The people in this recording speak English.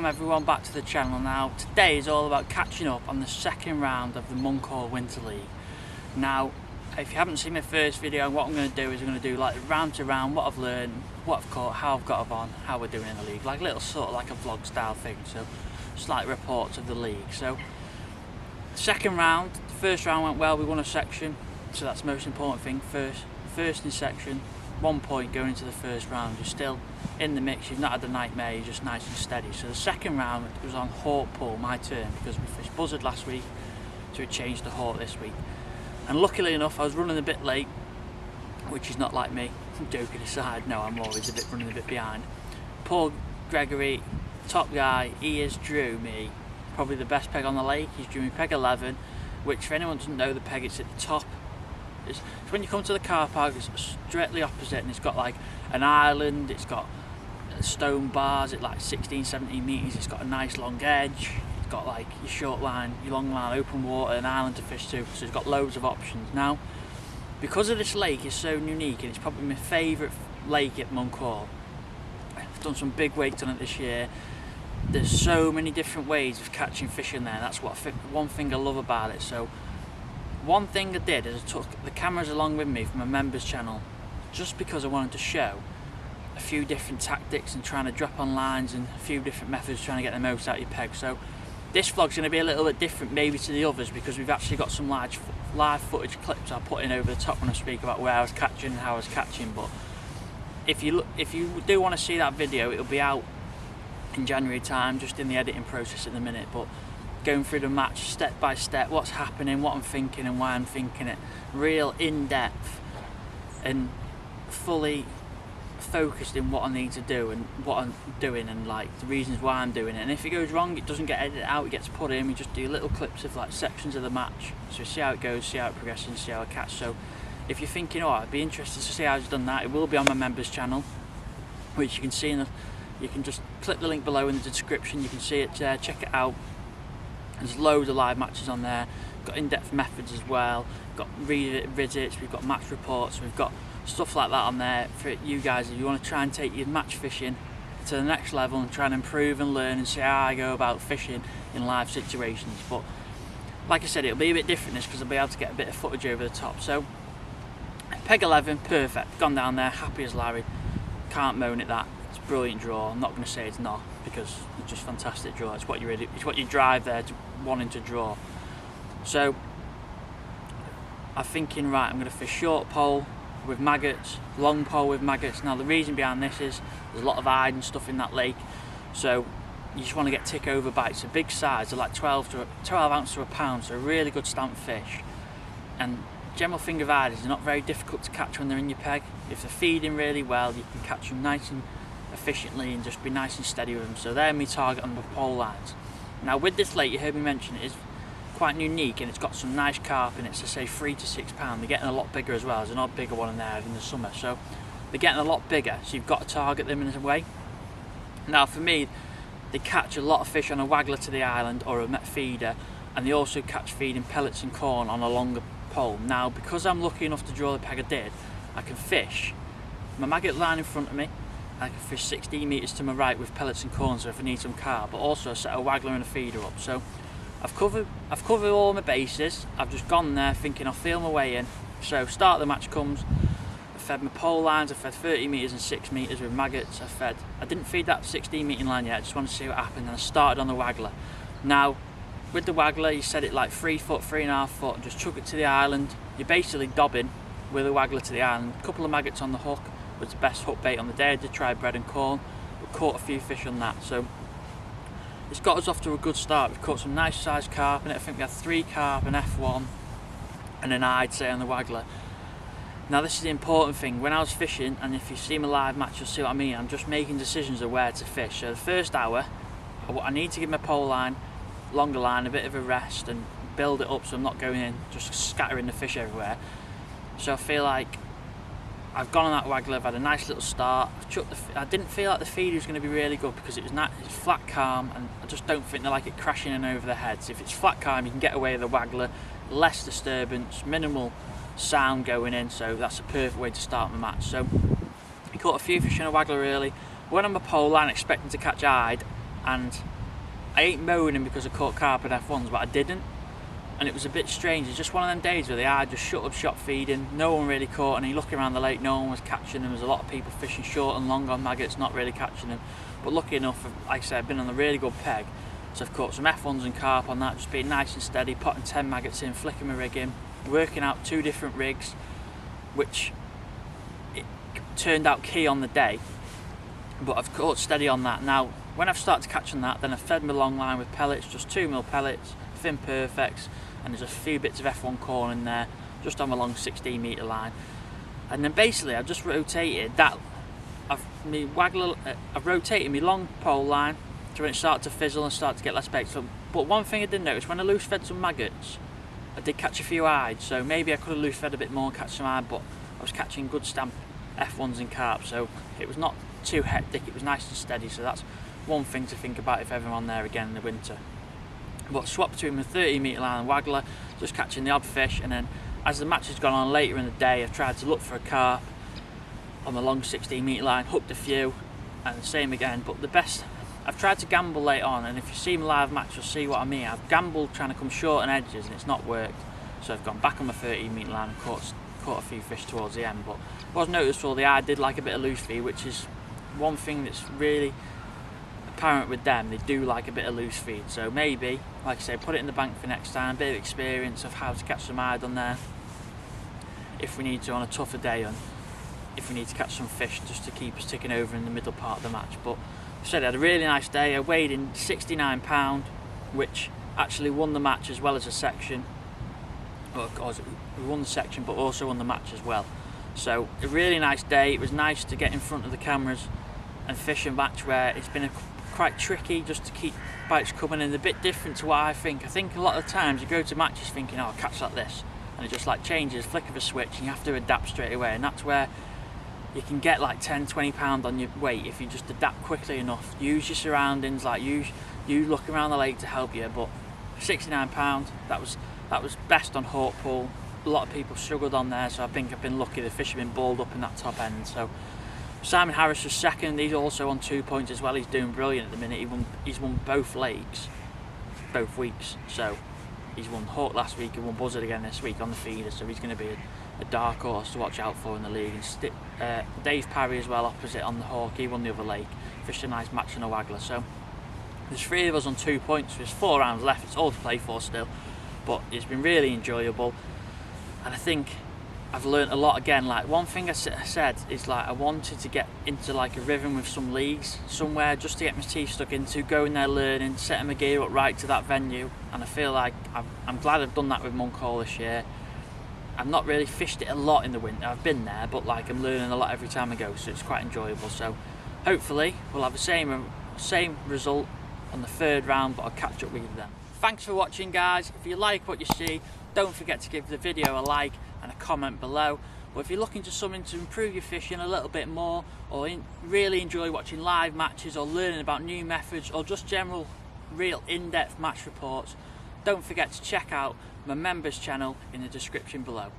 welcome everyone back to the channel. Now today is all about catching up on the second round of the Monkhall Winter League. Now if you haven't seen my first video, what I'm going to do is I'm going to do like round to round, what I've learned, what I've caught, how I've got on, how we're doing in the league, like little sort of like a vlog style thing, so just like reports of the league. So second round, the first round went well, we won a section, so that's the most important thing. First in section, 1 point going into the first round. You're still in the mix, you've not had a nightmare, you're just nice and steady. So the second round was on Hawk Pool, my turn, because we fished buzzard last week, so we changed to Hawk this week. And luckily enough, I was running a bit late, which is not like me, joking aside, no, I'm always running a bit behind. Paul Gregory, top guy, he has drew me probably the best peg on the lake. He's drew me peg 11, which for anyone who doesn't know the peg, it's at the top. It's when you come to the car park, it's directly opposite, and it's got like an island, it's got stone bars at like 16-17 metres, it's got a nice long edge, it's got like your short line, your long line, open water, an island to fish to, so it's got loads of options. Now, because of this lake is so unique, and it's probably my favourite lake at Monkhall, I've done some big weights on it this year. There's so many different ways of catching fish in there. That's what one thing I love about it. So one thing I did is I took the cameras along with me from my members channel, just because I wanted to show a few different tactics and trying to drop on lines and a few different methods trying to get the most out of your peg. So this vlog's going to be a little bit different maybe to the others, because we've actually got some live footage clips I'll put in over the top when I speak about where I was catching and how I was catching. But if you do want to see that video, it'll be out in January time, just in the editing process at the minute, but going through the match step by step, what's happening, what I'm thinking and why I'm thinking it, real in-depth and fully focused in what I need to do and what I'm doing and like the reasons why I'm doing it. And if it goes wrong, it doesn't get edited out, it gets put in. We just do little clips of like sections of the match, so see how it goes, see how it progresses, see how I catch. So if you're thinking, oh, I'd be interested to see how I've done that, it will be on my members channel, which you can see in the, you can just click the link below in the description, you can see it there, check it out. There's loads of live matches on there, got in-depth methods as well, got visits, we've got match reports, we've got stuff like that on there for you guys if you want to try and take your match fishing to the next level and try and improve and learn and see how I go about fishing in live situations. But like I said, it'll be a bit different this because I'll be able to get a bit of footage over the top. So peg 11, perfect, gone down there, happy as Larry, can't moan at that. It's a brilliant draw. I'm not going to say it's not, because it's just fantastic draw. It's what you drive there to wanting to draw. So I'm thinking, right, I'm going to fish short pole with maggots, long pole with maggots. Now the reason behind this is there's a lot of hide and stuff in that lake, so you just want to get tick over bites. A big size, they're like 12 ounce to a pound, so a really good stamp fish. And general finger hiders are not very difficult to catch when they're in your peg. If they're feeding really well, you can catch them nice and efficiently and just be nice and steady with them. So they're my target on the pole lines. Now with this lake, you heard me mention, it is quite unique and it's got some nice carp in it, so say 3 to 6 pound. They're getting a lot bigger as well. There's another bigger one in there in the summer, so they're getting a lot bigger, so you've got to target them in a way. Now for me, they catch a lot of fish on a waggler to the island or a met feeder, and they also catch feeding pellets and corn on a longer pole. Now because I'm lucky enough to draw the peg I did, I can fish my maggot line in front of me, I can fish 16 metres to my right with pellets and corn, so if I need some carp, but also set a waggler and a feeder up. So I've covered all my bases. I've just gone there thinking I'll feel my way in. So start of the match comes, I fed my pole lines, I fed 30 metres and 6 metres with maggots. I didn't feed that 16 metre line yet, I just wanted to see what happened, and I started on the waggler. Now with the waggler, you set it like 3 foot, 3.5 foot, and just chuck it to the island. You're basically dobbing with a waggler to the island. A couple of maggots on the hook was the best hook bait on the day. I did try bread and corn, but caught a few fish on that. So it's got us off to a good start. We've caught some nice sized carp in it. I think we had 3 carp, an F1 and an I'd say on the waggler. Now this is the important thing. When I was fishing, and if you see my live match you'll see what I mean, I'm just making decisions of where to fish. So the first hour, I need to give my pole line, longer line, a bit of a rest and build it up so I'm not going in just scattering the fish everywhere. So I feel like I've gone on that waggler, I've had a nice little start. I didn't feel like the feed was going to be really good because it's flat calm, and I just don't think they like it crashing in over their heads. If it's flat calm, you can get away with the waggler, less disturbance, minimal sound going in, so that's a perfect way to start my match. So we caught a few fish in a waggler early, went on my pole line expecting to catch hide, and I ain't moaning because I caught carp in F1s, but I didn't. And it was a bit strange. It's just one of them days where the eye just shut up shop feeding. No one really caught any. Looking around the lake, no one was catching them. There's a lot of people fishing short and long on maggots, not really catching them. But lucky enough, like I said, I've been on a really good peg. So I've caught some F1s and carp on that, just being nice and steady, potting 10 maggots in, flicking my rig in, working out 2 different rigs, which it turned out key on the day. But I've caught steady on that. Now, when I've started to catch on that, then I've fed my long line with pellets, just 2mm pellets, Fin Perfects, and there's a few bits of F1 corn in there, just on my long 16 metre line. And then basically I've just rotated that, I've rotated my long pole line to when it started to fizzle and start to get less bait. So, but one thing I did notice, when I loose fed some maggots, I did catch a few eyed, so maybe I could have loose fed a bit more and catch some eyed, but I was catching good stamp F1s and carp, so it was not too hectic, it was nice and steady. So that's one thing to think about if ever I'm on there again in the winter. But swap between the 30 metre line and waggler, just catching the odd fish, and then as the match has gone on later in the day, I've tried to look for a carp on the long 16 metre line, hooked a few, and the same again. But the best, I've tried to gamble late on, and if you see my live match, you'll see what I mean. I've gambled trying to come short on edges, and it's not worked. So I've gone back on my 30 metre line and caught a few fish towards the end. But it was noticeable the eye did like a bit of loose feed, which is one thing that's really apparent with them. They do like a bit of loose feed, so maybe, like I say, put it in the bank for next time, a bit of experience of how to catch some eyed on there if we need to on a tougher day, and if we need to catch some fish just to keep us ticking over in the middle part of the match. But I said I had a really nice day. I weighed in 69 pounds, which actually won the match as well as a section. Well, of course, we won the section but also won the match as well. So a really nice day. It was nice to get in front of the cameras and fish a match where it's been quite tricky just to keep bites coming in, a bit different to what I think. I think a lot of times you go to matches thinking, oh, I'll catch like this, and it just like changes, flick of a switch, and you have to adapt straight away. And that's where you can get like 10-20 pound on your weight if you just adapt quickly enough. Use your surroundings, like you look around the lake to help you. But 69 pound, that was best on Hawk Pool. A lot of people struggled on there, so I think I've been lucky. The fish have been balled up in that top end. So Simon Harris was second. He's also on 2 points as well. He's doing brilliant at the minute. He's won both lakes, both weeks. So he's won Hawk last week. He won Buzzard again this week on the feeder. So he's going to be a dark horse to watch out for in the league. And Dave Parry as well, opposite on the Hawk. He won the other lake. Fished a nice match on a waggler. So there's 3 of us on 2 points. There's 4 rounds left. It's all to play for still. But it's been really enjoyable. And I think I've learnt a lot again. Like, one thing I said is, like, I wanted to get into like a rhythm with some leagues somewhere, just to get my teeth stuck into, going there learning, setting my gear up right to that venue. And I feel like I'm glad I've done that with Monkhall this year. I've not really fished it a lot in the winter. I've been there, but like I'm learning a lot every time I go, so it's quite enjoyable. So hopefully we'll have the same result on the 3rd round, but I'll catch up with you then. Thanks for watching, guys. If you like what you see, don't forget to give the video a like and a comment below. Or if you're looking for something to improve your fishing a little bit more, or really enjoy watching live matches, or learning about new methods, or just general real in-depth match reports, don't forget to check out my members channel in the description below.